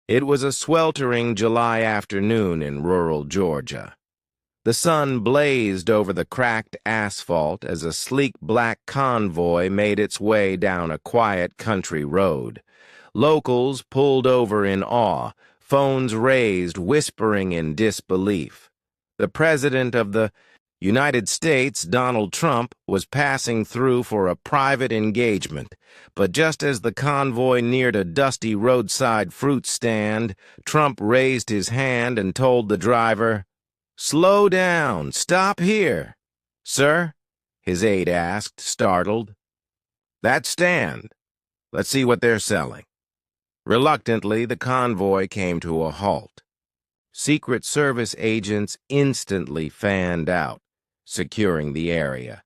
It was a sweltering July afternoon in rural Georgia. The sun blazed over the cracked asphalt as a sleek black convoy made its way down a quiet country road. Locals pulled over in awe, phones raised, whispering in disbelief. The President of the United States, Donald Trump, was passing through for a private engagement, but just as the convoy neared a dusty roadside fruit stand, Trump raised his hand and told the driver, "Slow down, stop here." "Sir?" his aide asked, startled. "That stand. Let's see what they're selling." Reluctantly, the convoy came to a halt. Secret Service agents instantly fanned out, securing the area.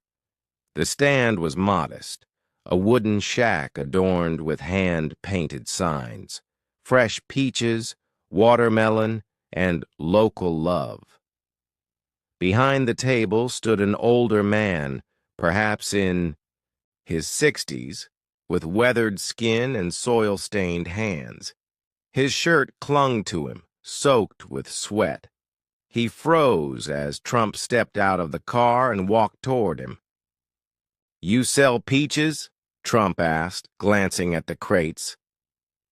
The stand was modest, a wooden shack adorned with hand-painted signs, fresh peaches, watermelon, and local love. Behind the table stood an older man, perhaps in his 60s, with weathered skin and soil-stained hands. His shirt clung to him, soaked with sweat. He froze as Trump stepped out of the car and walked toward him. "You sell peaches?" Trump asked, glancing at the crates.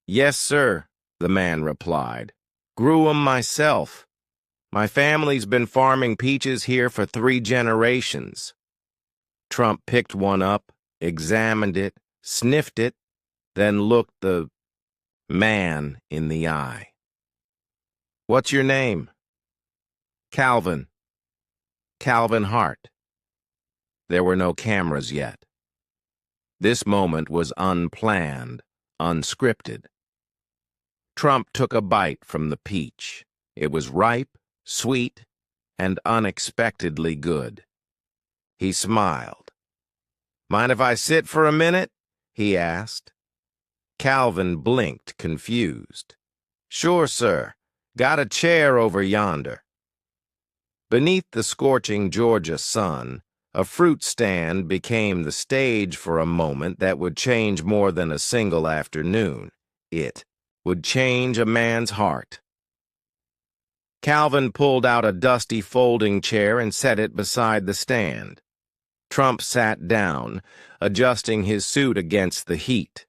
"Yes, sir," the man replied. "Grew 'em myself. My family's been farming peaches here for 3 generations." Trump picked one up, examined it, sniffed it, then looked the man in the eye. "What's your name?" "Calvin. Calvin Hart." There were no cameras yet. This moment was unplanned, unscripted. Trump took a bite from the peach. It was ripe, sweet, and unexpectedly good. He smiled. "Mind if I sit for a minute?" he asked. Calvin blinked, confused. "Sure, sir. Got a chair over yonder." Beneath the scorching Georgia sun, a fruit stand became the stage for a moment that would change more than a single afternoon. It would change a man's heart. Calvin pulled out a dusty folding chair and set it beside the stand. Trump sat down, adjusting his suit against the heat.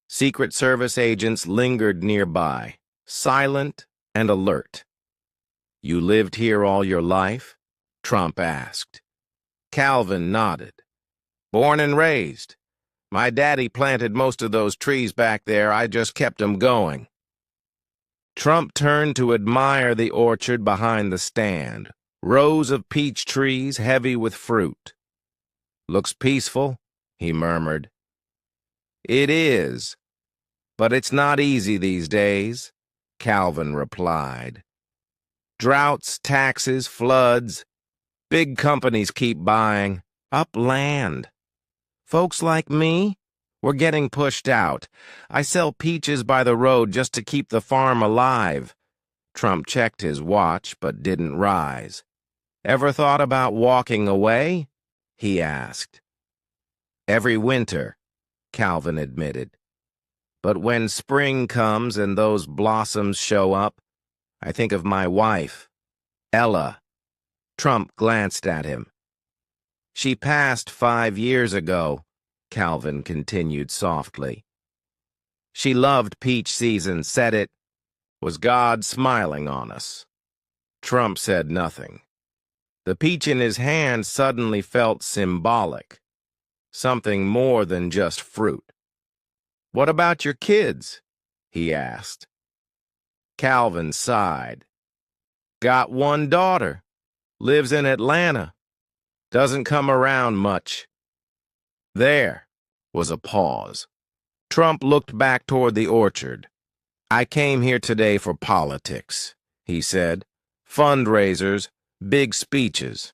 Secret Service agents lingered nearby, silent and alert. "You lived here all your life?" Trump asked. Calvin nodded. "Born and raised. My daddy planted most of those trees back there. I just kept 'em going." Trump turned to admire the orchard behind the stand, rows of peach trees heavy with fruit. "Looks peaceful," he murmured. "It is, but it's not easy these days," Calvin replied. "Droughts, taxes, floods. Big companies keep buying up land. Folks like me, we're getting pushed out. I sell peaches by the road just to keep the farm alive." Trump checked his watch but didn't rise. "Ever thought about walking away?" he asked. "Every winter," Calvin admitted. "But when spring comes and those blossoms show up, I think of my wife, Ella." Trump glanced at him. "She passed 5 years ago," Calvin continued softly. "She loved peach season, said it was God smiling on us." Trump said nothing. The peach in his hand suddenly felt symbolic, something more than just fruit. "What about your kids?" he asked. Calvin sighed. "Got one daughter. Lives in Atlanta. Doesn't come around much." There was a pause. Trump looked back toward the orchard. "I came here today for politics," he said. "Fundraisers, big speeches.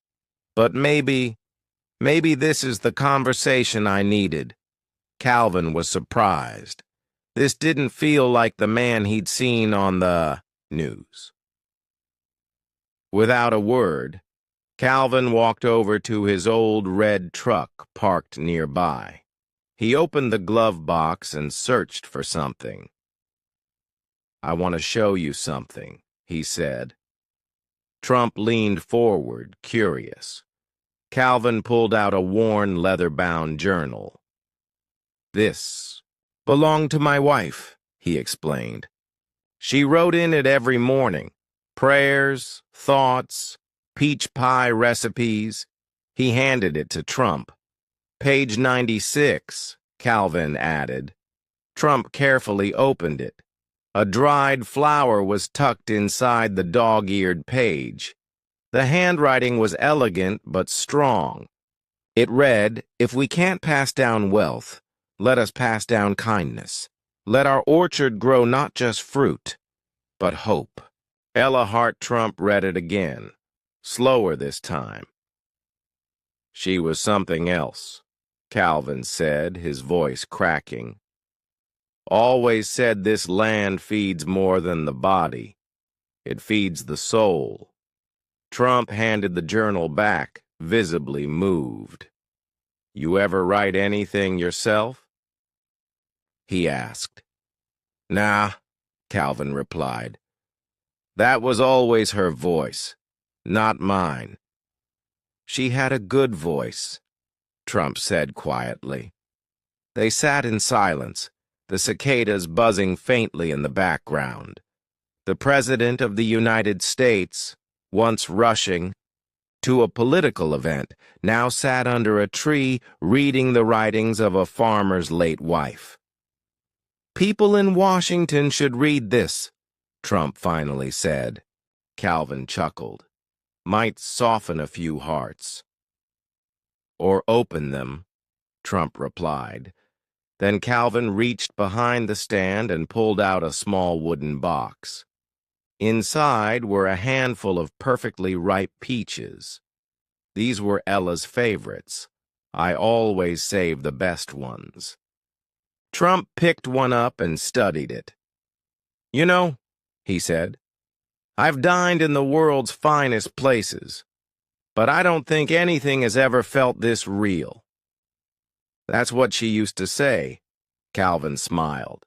But maybe this is the conversation I needed." Calvin was surprised. This didn't feel like the man he'd seen on the news. Without a word, Calvin walked over to his old red truck parked nearby. He opened the glove box and searched for something. I want to show you something, he said. Trump leaned forward, curious. Calvin pulled out a worn, leather-bound journal. This belonged to my wife, he explained. She wrote in it every morning. Prayers, thoughts, peach pie recipes. He handed it to Trump. Page 96, Calvin added. Trump carefully opened it. A dried flower was tucked inside the dog-eared page. The handwriting was elegant but strong. It read, "If we can't pass down wealth, let us pass down kindness. Let our orchard grow not just fruit, but hope." Ella Hart Trump read it again, slower this time. She was something else, Calvin said, his voice cracking. Always said this land feeds more than the body. It feeds the soul. Trump handed the journal back, visibly moved. You ever write anything yourself? He asked. Nah, Calvin replied. That was always her voice, not mine. She had a good voice, Trump said quietly. They sat in silence, the cicadas buzzing faintly in the background. The President of the United States, once rushing to a political event, now sat under a tree reading the writings of a farmer's late wife. People in Washington should read this, Trump finally said. Calvin chuckled. Might soften a few hearts. Or open them, Trump replied. Then Calvin reached behind the stand and pulled out a small wooden box. Inside were a handful of perfectly ripe peaches. These were Ella's favorites. I always save the best ones. Trump picked one up and studied it. You know, he said, I've dined in the world's finest places, but I don't think anything has ever felt this real. That's what she used to say, Calvin smiled.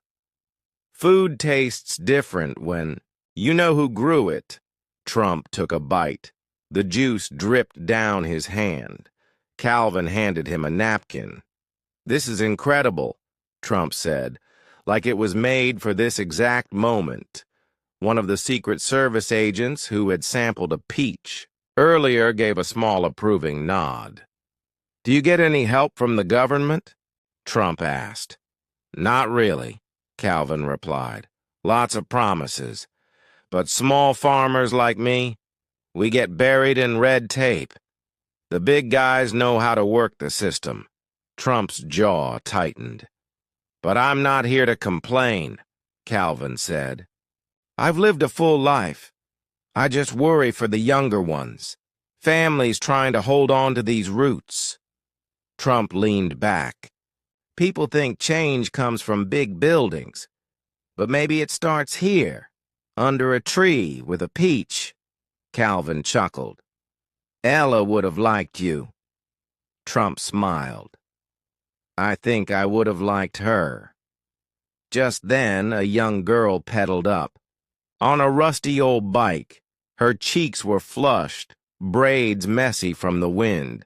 Food tastes different when, you know who grew it. Trump took a bite. The juice dripped down his hand. Calvin handed him a napkin. This is incredible, Trump said, like it was made for this exact moment. One of the Secret Service agents who had sampled a peach earlier gave a small approving nod. Do you get any help from the government? Trump asked. Not really, Calvin replied. Lots of promises. But small farmers like me, we get buried in red tape. The big guys know how to work the system. Trump's jaw tightened. But I'm not here to complain, Calvin said. I've lived a full life. I just worry for the younger ones. Families trying to hold on to these roots. Trump leaned back. People think change comes from big buildings. But maybe it starts here, under a tree with a peach. Calvin chuckled. Ella would have liked you. Trump smiled. I think I would have liked her. Just then, a young girl pedaled up. On a rusty old bike, her cheeks were flushed, braids messy from the wind.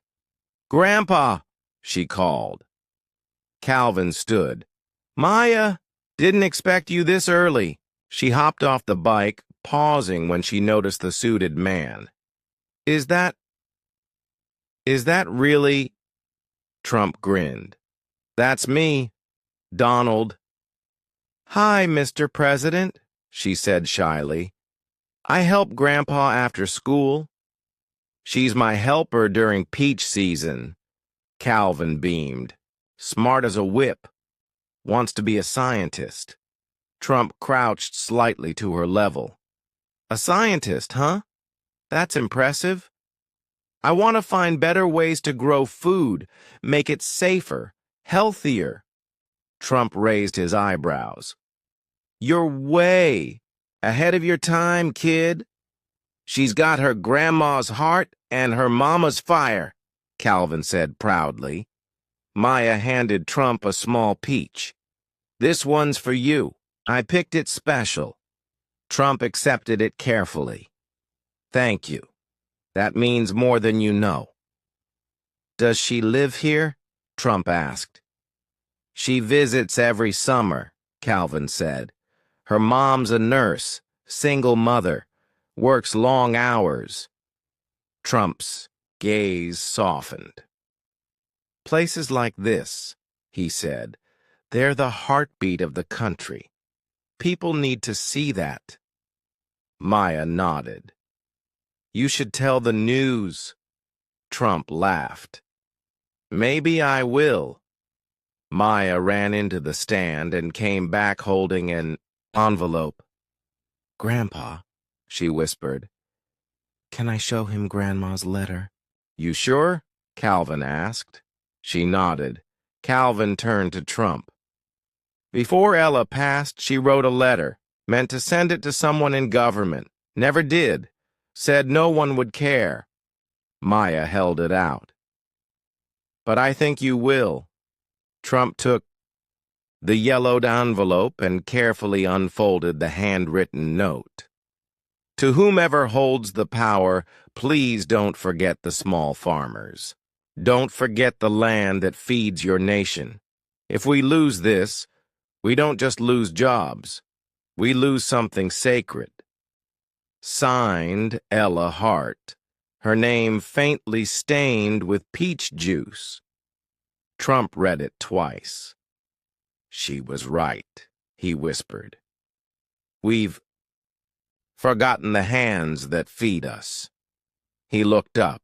Grandpa, she called. Calvin stood. Maya, didn't expect you this early. She hopped off the bike, pausing when she noticed the suited man. Is that really? Trump grinned. That's me, Donald. Hi, Mr. President, she said shyly. I help Grandpa after school. She's my helper during peach season. Calvin beamed. Smart as a whip. Wants to be a scientist. Trump crouched slightly to her level. A scientist, huh? That's impressive. I want to find better ways to grow food, make it safer, healthier. Trump raised his eyebrows. You're way ahead of your time, kid. She's got her grandma's heart and her mama's fire, Calvin said proudly. Maya handed Trump a small peach. This one's for you. I picked it special. Trump accepted it carefully. Thank you. That means more than you know. Does she live here? Trump asked. She visits every summer, Calvin said. Her mom's a nurse, single mother, works long hours. Trump's gaze softened. Places like this, he said, they're the heartbeat of the country. People need to see that. Maya nodded. You should tell the news. Trump laughed. Maybe I will. Maya ran into the stand and came back holding an envelope. Grandpa, she whispered, can I show him Grandma's letter? You sure? Calvin asked. She nodded. Calvin turned to Trump. Before Ella passed, she wrote a letter, meant to send it to someone in government. Never did. Said no one would care. Maya held it out. But I think you will. Trump took the yellowed envelope and carefully unfolded the handwritten note. To whomever holds the power, please don't forget the small farmers. Don't forget the land that feeds your nation. If we lose this, we don't just lose jobs. We lose something sacred. Signed, Ella Hart, her name faintly stained with peach juice. Trump read it twice. She was right, he whispered. We've forgotten the hands that feed us. He looked up.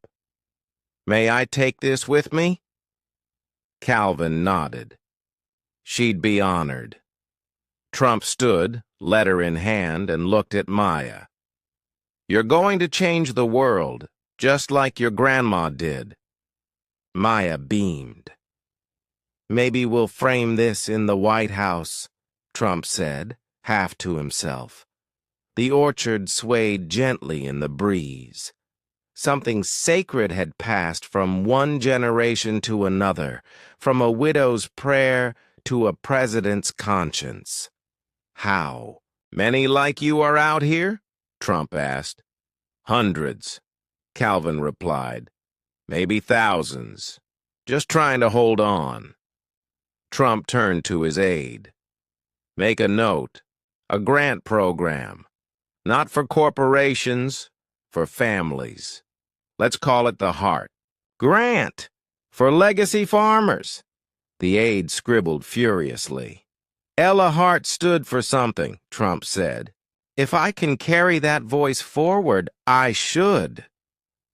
May I take this with me? Calvin nodded. She'd be honored. Trump stood, letter in hand, and looked at Maya. You're going to change the world, just like your grandma did. Maya beamed. Maybe we'll frame this in the White House, Trump said, half to himself. The orchard swayed gently in the breeze. Something sacred had passed from one generation to another, from a widow's prayer to a president's conscience. How? Many like you are out here? Trump asked. Hundreds, Calvin replied. Maybe thousands. Just trying to hold on. Trump turned to his aide. Make a note. A grant program. Not for corporations, for families. Let's call it the Heart. Grant! For legacy farmers. The aide scribbled furiously. Ella Hart stood for something, Trump said. If I can carry that voice forward, I should.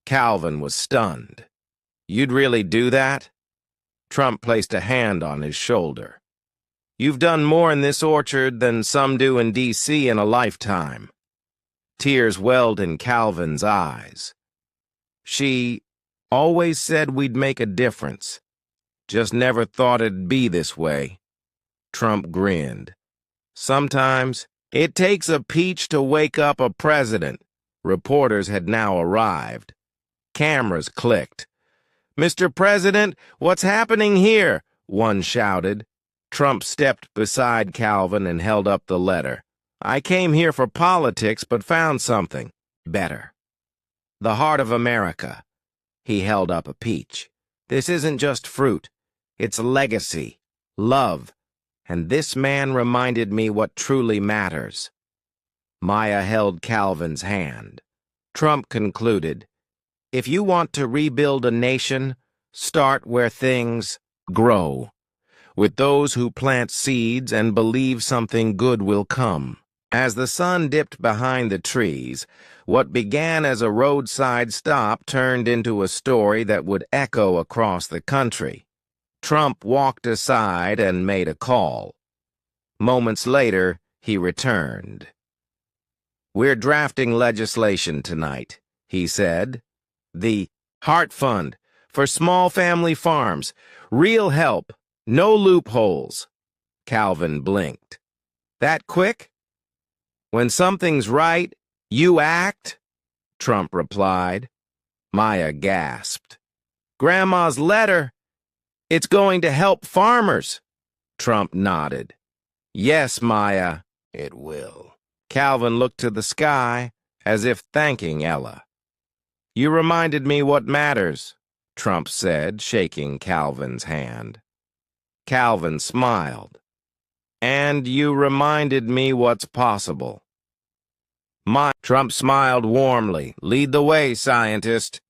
Calvin was stunned. You'd really do that? Trump placed a hand on his shoulder. You've done more in this orchard than some do in D.C. in a lifetime. Tears welled in Calvin's eyes. She always said we'd make a difference. Just never thought it'd be this way. Trump grinned. Sometimes it takes a peach to wake up a president. Reporters had now arrived. Cameras clicked. Mr. President, what's happening here? One shouted. Trump stepped beside Calvin and held up the letter. I came here for politics, but found something better. The heart of America. He held up a peach. This isn't just fruit. It's legacy, love, and this man reminded me what truly matters. Maya held Calvin's hand. Trump concluded, if you want to rebuild a nation, start where things grow, with those who plant seeds and believe something good will come. As the sun dipped behind the trees, what began as a roadside stop turned into a story that would echo across the country. Trump walked aside and made a call. Moments later, he returned. We're drafting legislation tonight, he said. The Heart Fund for small family farms. Real help. No loopholes. Calvin blinked. That quick? When something's right, you act? Trump replied. Maya gasped. Grandma's letter. It's going to help farmers. Trump nodded. Yes, Maya, it will. Calvin looked to the sky, as if thanking Ella. "You reminded me what matters," Trump said, shaking Calvin's hand. Calvin smiled. "And you reminded me what's possible." Trump smiled warmly. "Lead the way, scientist."